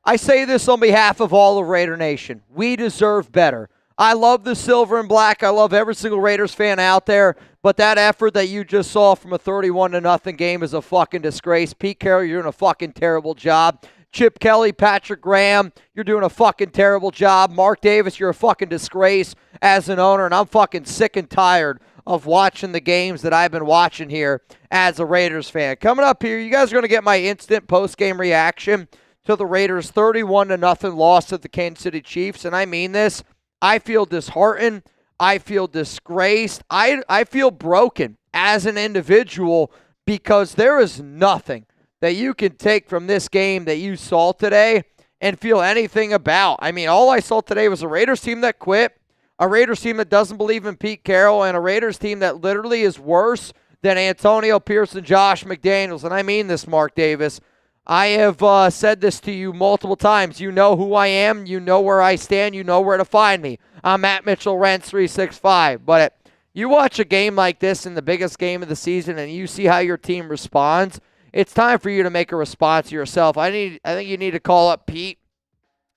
I say this on behalf of all of Raider Nation. We deserve better. I love the silver and black. I love every single Raiders fan out there. But that effort that you just saw from a 31-0 game is a fucking disgrace. Pete Carroll, you're doing a fucking terrible job. Chip Kelly, Patrick Graham, you're doing a fucking terrible job. Mark Davis, you're a fucking disgrace as an owner. And I'm fucking sick and tired of watching the games that I've been watching here as a Raiders fan. Coming up here, you guys are going to get my instant post-game reaction to the Raiders' 31-0 loss to the Kansas City Chiefs. And I mean this. I feel disheartened. I feel disgraced. I feel broken as an individual because there is nothing that you can take from this game that you saw today and feel anything about. I mean, all I saw today was a Raiders team that quit, a Raiders team that doesn't believe in Pete Carroll, and a Raiders team that literally is worse than Antonio Pierce and Josh McDaniels. And I mean this, Mark Davis. I have said this to you multiple times. You know who I am. You know where I stand. You know where to find me. I'm at Mitchell Renz 365. But you watch a game like this in the biggest game of the season and you see how your team responds, it's time for you to make a response yourself. I think you need to call up Pete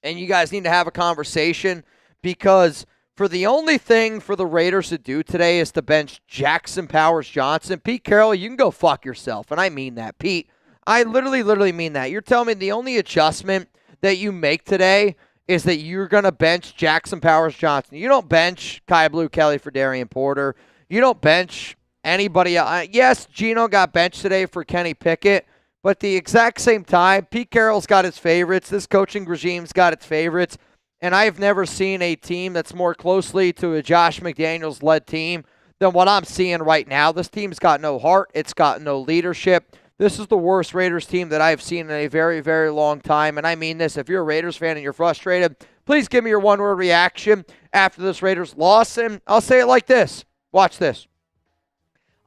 and you guys need to have a conversation because for the only thing for the Raiders to do today is to bench Jackson Powers-Johnson. Pete Carroll, you can go fuck yourself. And I mean that. Pete, I literally mean that. You're telling me the only adjustment that you make today is that you're going to bench Jackson Powers-Johnson. You don't bench Kai Blue Kelly for Darian Porter. You don't bench anybody else. Yes, Geno got benched today for Kenny Pickett, but at the exact same time, Pete Carroll's got his favorites. This coaching regime's got its favorites, and I've never seen a team that's more closely to a Josh McDaniels-led team than what I'm seeing right now. This team's got no heart. It's got no leadership. This is the worst Raiders team that I've seen in a very, very long time. And I mean this. If you're a Raiders fan and you're frustrated, please give me your one-word reaction after this Raiders loss. And I'll say it like this. Watch this.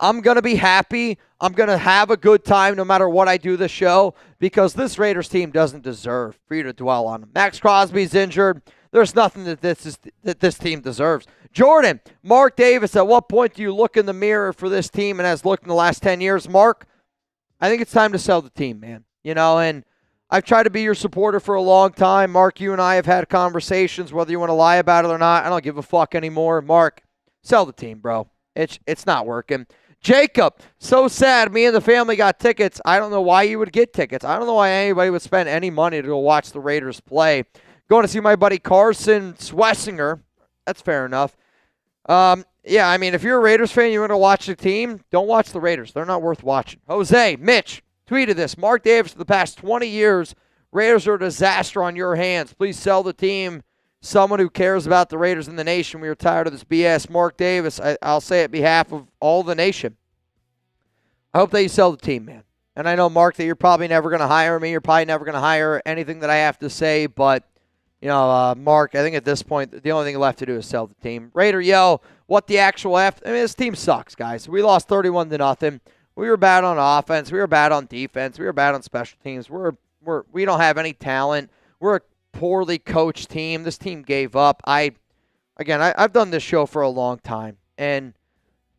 I'm going to be happy. I'm going to have a good time no matter what I do this show because this Raiders team doesn't deserve for you to dwell on them. Max Crosby's injured. There's nothing that this team deserves. Jordan, Mark Davis, at what point do you look in the mirror for this team and has looked in the last 10 years? Mark, I think it's time to sell the team, man. You know, and I've tried to be your supporter for a long time. Mark, you and I have had conversations, whether you want to lie about it or not. I don't give a fuck anymore. Mark, sell the team, bro. It's not working. Jacob, so sad. Me and the family got tickets. I don't know why you would get tickets. I don't know why anybody would spend any money to go watch the Raiders play. Going to see my buddy Carson Swessinger. That's fair enough. Yeah, I mean, if you're a Raiders fan, you want to watch the team, don't watch the Raiders. They're not worth watching. Jose, Mitch, tweeted this. Mark Davis, for the past 20 years, Raiders are a disaster on your hands. Please sell the team. Someone who cares about the Raiders and the nation. We are tired of this BS. Mark Davis, I'll say it on behalf of all the nation. I hope that you sell the team, man. And I know, Mark, that you're probably never going to hire me. You're probably never going to hire anything that I have to say. But, you know, Mark, I think at this point, the only thing left to do is sell the team. Raider, yo, what the actual F? I mean, this team sucks, guys. We lost 31-0. We were bad on offense. We were bad on defense. We were bad on special teams. We don't have any talent. We're a poorly coached team. This team gave up. I've done this show for a long time, and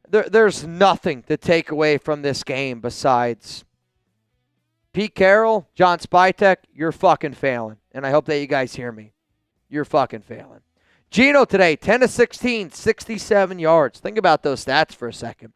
there's nothing to take away from this game besides Pete Carroll, John Spytek, you're fucking failing. And I hope that you guys hear me. You're fucking failing. Geno today, 10 of 16, 67 yards. Think about those stats for a second.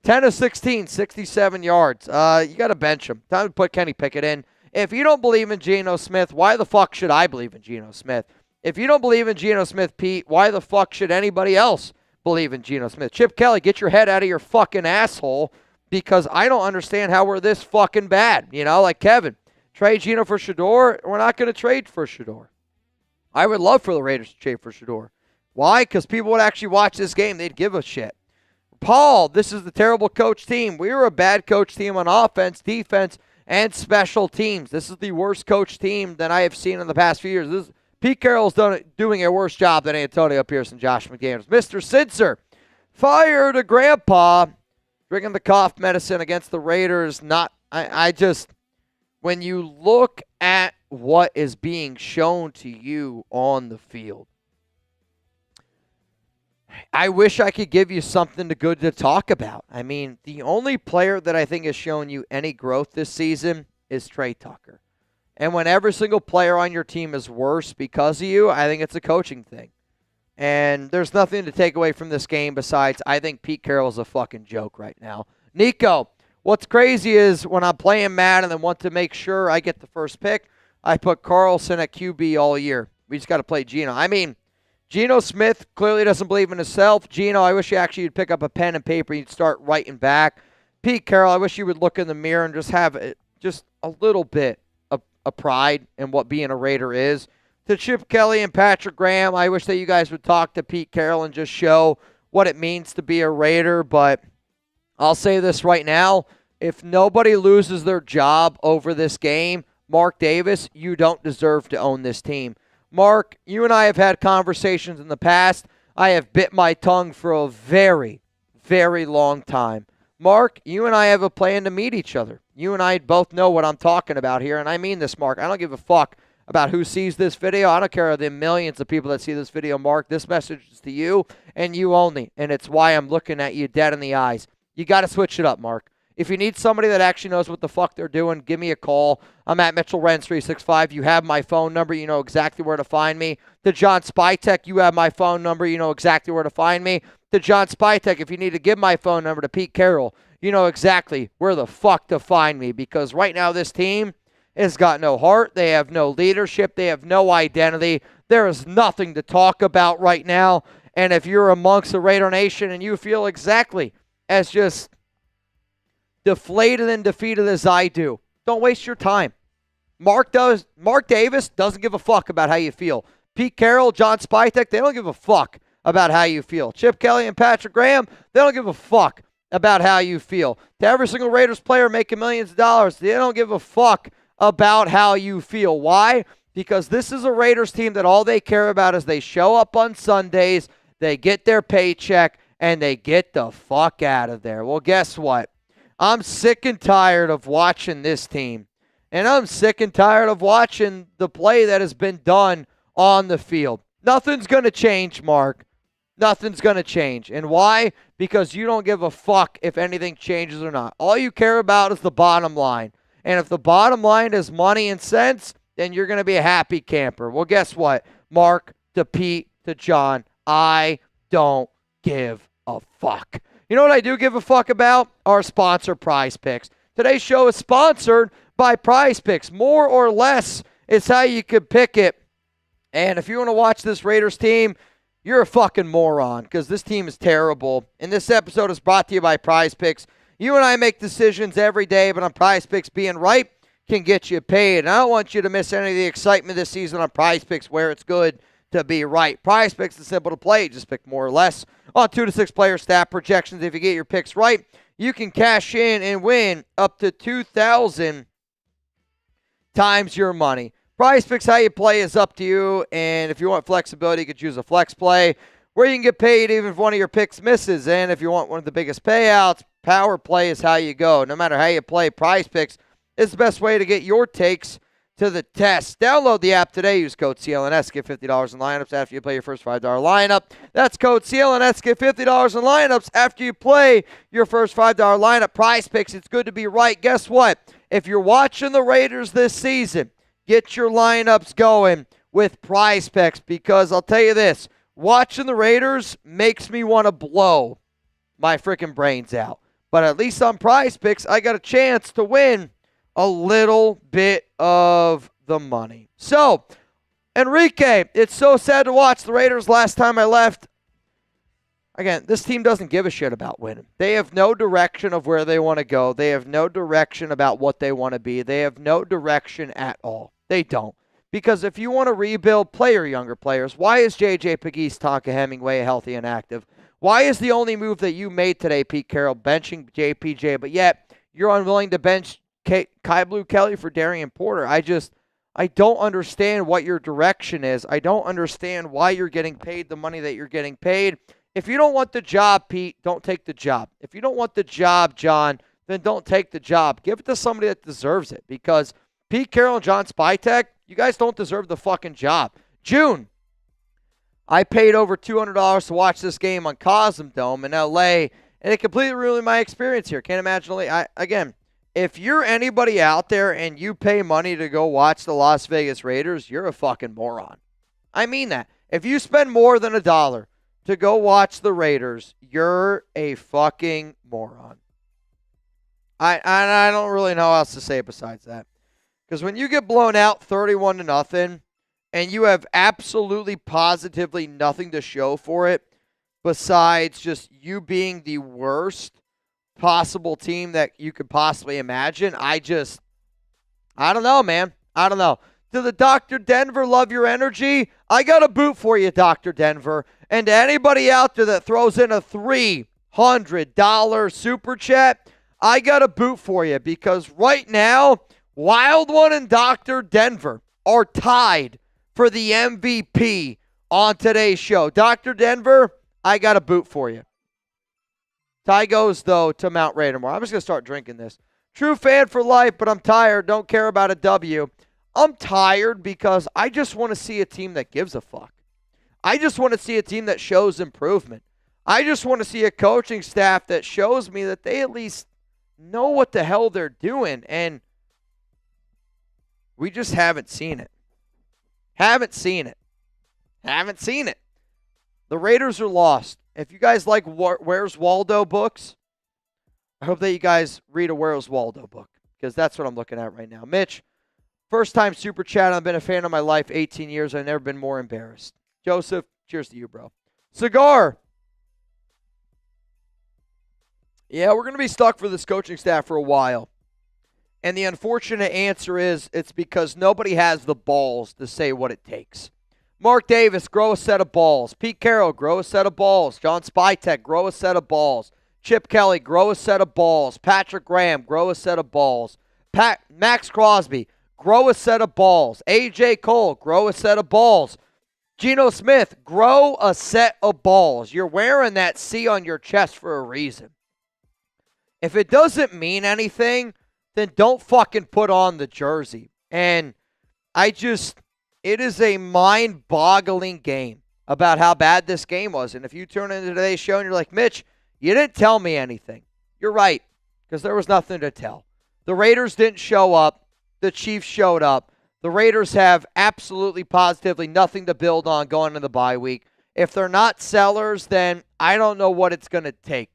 10 of 16, 67 yards. You got to bench him. Time to put Kenny Pickett in. If you don't believe in Geno Smith, why the fuck should I believe in Geno Smith? If you don't believe in Geno Smith, Pete, why the fuck should anybody else believe in Geno Smith? Chip Kelly, get your head out of your fucking asshole because I don't understand how we're this fucking bad. You know, like Kevin, trade Geno for Shedeur. We're not going to trade for Shedeur. I would love for the Raiders to trade for Shedeur. Why? Because people would actually watch this game. They'd give a shit. Paul, this is the terrible coach team. We were a bad coach team on offense, defense, and special teams. This is the worst coach team that I have seen in the past few years. Pete Carroll's doing a worse job than Antonio Pierce and Josh McDaniels. Mr. Sitzer, fired a grandpa, drinking the cough medicine against the Raiders. When you look at what is being shown to you on the field, I wish I could give you something good to talk about. I mean, the only player that I think has shown you any growth this season is Trey Tucker. And when every single player on your team is worse because of you, I think it's a coaching thing. And there's nothing to take away from this game besides I think Pete Carroll's a fucking joke right now. Nico, what's crazy is when I'm playing Madden and want to make sure I get the first pick, I put Carlson at QB all year. We just got to play Geno. I mean, Geno Smith clearly doesn't believe in himself. Geno, I wish you'd pick up a pen and paper and you'd start writing back. Pete Carroll, I wish you would look in the mirror and just have just a little bit of pride in what being a Raider is. To Chip Kelly and Patrick Graham, I wish that you guys would talk to Pete Carroll and just show what it means to be a Raider. But I'll say this right now. If nobody loses their job over this game, Mark Davis, you don't deserve to own this team. Mark, you and I have had conversations in the past. I have bit my tongue for a very, very long time. Mark, you and I have a plan to meet each other. You and I both know what I'm talking about here, and I mean this, Mark. I don't give a fuck about who sees this video. I don't care of the millions of people that see this video, Mark. This message is to you and you only, and it's why I'm looking at you dead in the eyes. You got to switch it up, Mark. If you need somebody that actually knows what the fuck they're doing, give me a call. I'm at Mitchell Renz 365. You have my phone number. You know exactly where to find me. To John Spytek, you have my phone number. You know exactly where to find me. To John Spytek, if you need to give my phone number to Pete Carroll, you know exactly where the fuck to find me. Because right now this team has got no heart. They have no leadership. They have no identity. There is nothing to talk about right now. And if you're amongst the Raider Nation and you feel exactly as just deflated and defeated as I do, don't waste your time. Mark Davis doesn't give a fuck about how you feel. Pete Carroll, John Spytek, they don't give a fuck about how you feel. Chip Kelly and Patrick Graham, they don't give a fuck about how you feel. To every single Raiders player making millions of dollars, they don't give a fuck about how you feel. Why? Because this is a Raiders team that all they care about is they show up on Sundays, they get their paycheck, and they get the fuck out of there. Well, guess what? I'm sick and tired of watching this team. And I'm sick and tired of watching the play that has been done on the field. Nothing's going to change, Mark. Nothing's going to change. And why? Because you don't give a fuck if anything changes or not. All you care about is the bottom line. And if the bottom line is money and cents, then you're going to be a happy camper. Well, guess what? Mark, to Pete, to John, I don't give a fuck. You know what I do give a fuck about? Our sponsor, Prize Picks. Today's show is sponsored by Prize Picks. More or less is how you could pick it. And if you want to watch this Raiders team, you're a fucking moron because this team is terrible. And this episode is brought to you by Prize Picks. You and I make decisions every day, but on Prize Picks, being right can get you paid. And I don't want you to miss any of the excitement this season on Prize Picks where it's good to be right. Prize Picks is simple to play. Just pick more or less on 2 to 6 player stat projections. If you get your picks right, you can cash in and win up to 2,000 times your money. Prize Picks, how you play is up to you. And if you want flexibility, you could choose a flex play where you can get paid even if one of your picks misses. And if you want one of the biggest payouts, power play is how you go. No matter how you play, Prize Picks is the best way to get your takes to the test. Download the app today. Use code CLNS. Get $50 in lineups after you play your first $5 lineup. That's code CLNS. Get $50 in lineups after you play your first $5 lineup. Prize Picks. It's good to be right. Guess what? If you're watching the Raiders this season, get your lineups going with Prize Picks because I'll tell you this, watching the Raiders makes me want to blow my freaking brains out. But at least on Prize Picks, I got a chance to win a little bit of the money. So, Enrique, it's so sad to watch the Raiders last time I left. Again, this team doesn't give a shit about winning. They have no direction of where they want to go. They have no direction about what they want to be. They have no direction at all. They don't. Because if you want to rebuild, play your younger players. Why is J.J. Pegues, Tonka Hemingway healthy and active? Why is the only move that you made today, Pete Carroll, benching JPJ, but yet you're unwilling to bench Kai Blue Kelly for Darian Porter? I don't understand what your direction is. I don't understand why you're getting paid the money that you're getting paid. If you don't want the job, Pete, don't take the job. If you don't want the job, John, then don't take the job. Give it to somebody that deserves it because Pete Carroll and John Spytek, you guys don't deserve the fucking job. June, I paid over $200 to watch this game on Cosm Dome in L.A., and it completely ruined my experience here. Can't imagine. Again, if you're anybody out there and you pay money to go watch the Las Vegas Raiders, you're a fucking moron. I mean that. If you spend more than $1 to go watch the Raiders, you're a fucking moron. I don't really know how else to say it besides that. Because when you get blown out 31-0 and you have absolutely positively nothing to show for it besides just you being the worst possible team that you could possibly imagine, I don't know, man. I don't know. To the Dr. Denver, love your energy. I got a boot for you, Dr. Denver. And to anybody out there that throws in a $300 super chat, I got a boot for you because right now, Wild One and Dr. Denver are tied for the MVP on today's show. Dr. Denver, I got a boot for you. Tie goes, though, to Mount Raydamore. I'm just going to start drinking this. True fan for life, but I'm tired. Don't care about a W. I'm tired because I just want to see a team that gives a fuck. I just want to see a team that shows improvement. I just want to see a coaching staff that shows me that they at least know what the hell they're doing, and we just haven't seen it. Haven't seen it. The Raiders are lost. If you guys like Where's Waldo books, I hope that you guys read a Where's Waldo book because that's what I'm looking at right now. Mitch, first time super chat. I've been a fan of my life 18 years. I've never been more embarrassed. Joseph, cheers to you, bro. Cigar. Yeah, we're going to be stuck for this coaching staff for a while. And the unfortunate answer is it's because nobody has the balls to say what it takes. Mark Davis, grow a set of balls. Pete Carroll, grow a set of balls. John Spytek, grow a set of balls. Chip Kelly, grow a set of balls. Patrick Graham, grow a set of balls. Max Crosby, grow a set of balls. A.J. Cole, grow a set of balls. Geno Smith, grow a set of balls. You're wearing that C on your chest for a reason. If it doesn't mean anything, then don't fucking put on the jersey. And it is a mind-boggling game about how bad this game was. And if you turn into today's show and you're like, Mitch, you didn't tell me anything. You're right, because there was nothing to tell. The Raiders didn't show up. The Chiefs showed up. The Raiders have absolutely positively nothing to build on going into the bye week. If they're not sellers, then I don't know what it's going to take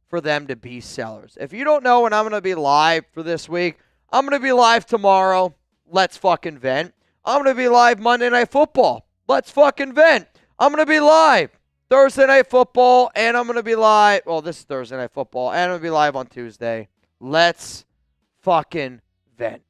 for them to be sellers. If you don't know when I'm going to be live for this week, I'm going to be live tomorrow. Let's fucking vent. I'm going to be live Monday Night Football. Let's fucking vent. I'm going to be live Thursday Night Football, and I'm going to be live. Well, this is Thursday Night Football, and I'm going to be live on Tuesday. Let's fucking vent.